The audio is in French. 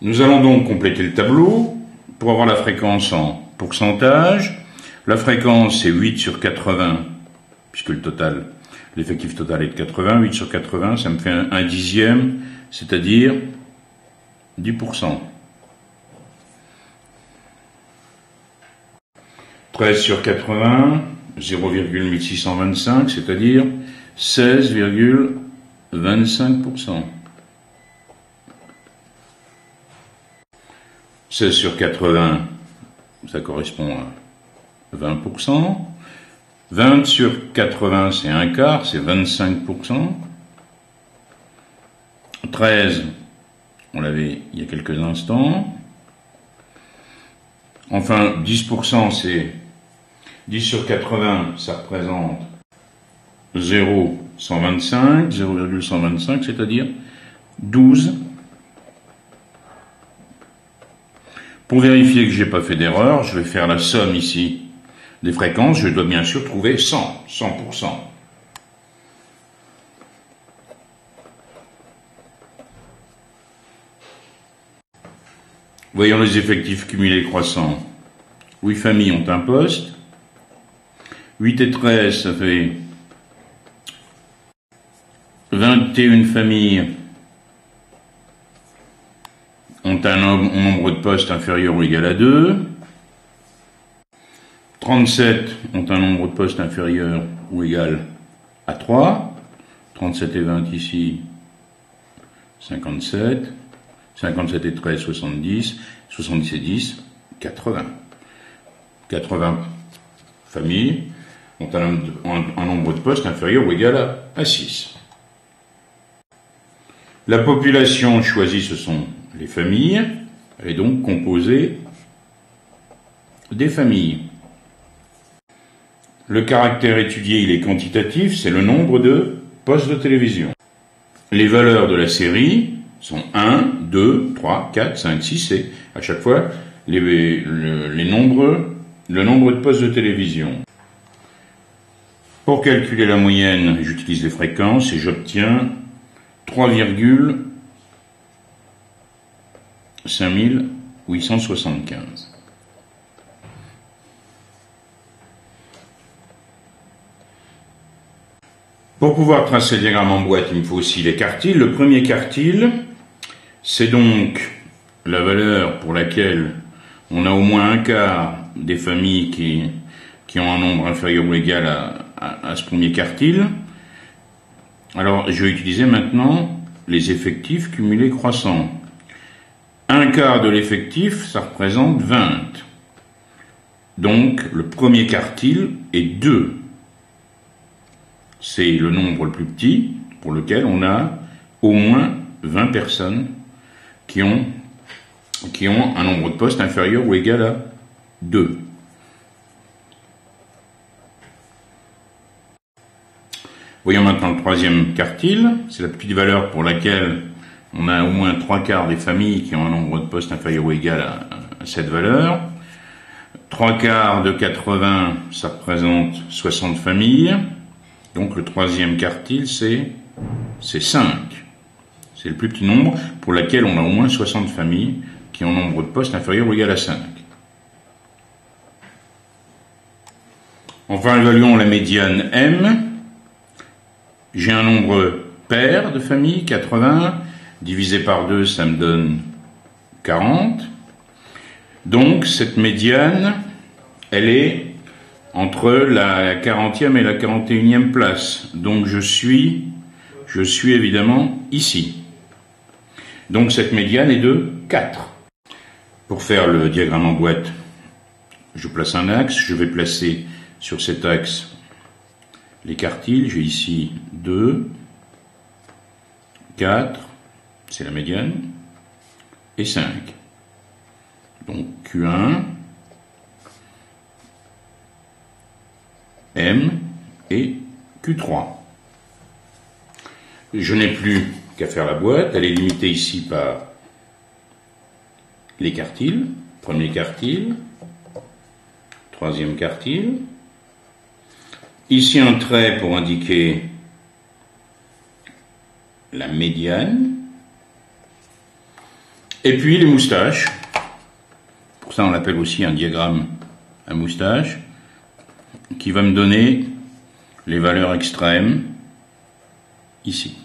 Nous allons donc compléter le tableau pour avoir la fréquence en pourcentage. La fréquence est 8 sur 80, puisque l'effectif total est de 80. 8 sur 80, ça me fait un dixième, c'est-à-dire 10%. 13 sur 80, 0,1625, c'est-à-dire 16,25%. 16 sur 80, ça correspond à 20%. 20 sur 80, c'est un quart, c'est 25%. 13, on l'avait il y a quelques instants. Enfin, 10%, c'est 10 sur 80, ça représente 0,125, c'est-à-dire 12. Pour vérifier que je n'ai pas fait d'erreur, je vais faire la somme ici des fréquences. Je dois bien sûr trouver 100%. Voyons les effectifs cumulés croissants. 8 familles ont un poste. 8 et 13, ça fait 21 familles ont un nombre de postes inférieur ou égal à 2. 37 ont un nombre de postes inférieur ou égal à 3. 37 et 20 ici, 57. 57 et 13, 70. 70 et 10, 80. 80 familles ont un nombre de postes inférieur ou égal à 6. La population choisie, ce sont les familles. Elle est donc composée des familles. Le caractère étudié, il est quantitatif, c'est le nombre de postes de télévision. Les valeurs de la série sont 1, 2, 3, 4, 5, 6 et à chaque fois le nombre de postes de télévision. Pour calculer la moyenne, j'utilise les fréquences et j'obtiens 3,5875. Pour pouvoir tracer le diagramme en boîte, il me faut aussi les quartiles. Le premier quartile, c'est donc la valeur pour laquelle on a au moins un quart des familles qui ont un nombre inférieur ou égal à ce premier quartile. Alors, je vais utiliser maintenant les effectifs cumulés croissants. Un quart de l'effectif, ça représente 20. Donc, le premier quartile est 2. C'est le nombre le plus petit pour lequel on a au moins 20 personnes qui ont un nombre de postes inférieur ou égal à 2. Voyons maintenant le troisième quartile. C'est la petite valeur pour laquelle on a au moins 3 quarts des familles qui ont un nombre de postes inférieur ou égal à cette valeur. 3 quarts de 80, ça représente 60 familles. Donc le troisième quartile, c'est 5. C'est le plus petit nombre pour lequel on a au moins 60 familles qui ont un nombre de postes inférieur ou égal à 5. Enfin, évaluons la médiane M. J'ai un nombre pair de familles, 80, divisé par 2, ça me donne 40. Donc, cette médiane, elle est entre la 40e et la 41e place. Donc, je suis évidemment ici. Donc, cette médiane est de 4. Pour faire le diagramme en boîte, je place un axe, je vais placer sur cet axe les quartiles, j'ai ici 2, 4, c'est la médiane, et 5. Donc Q1, M et Q3. Je n'ai plus qu'à faire la boîte, elle est limitée ici par les quartiles, premier quartile, troisième quartile. Ici un trait pour indiquer la médiane. Et puis les moustaches. Pour ça, on l'appelle aussi un diagramme à moustache, qui va me donner les valeurs extrêmes ici.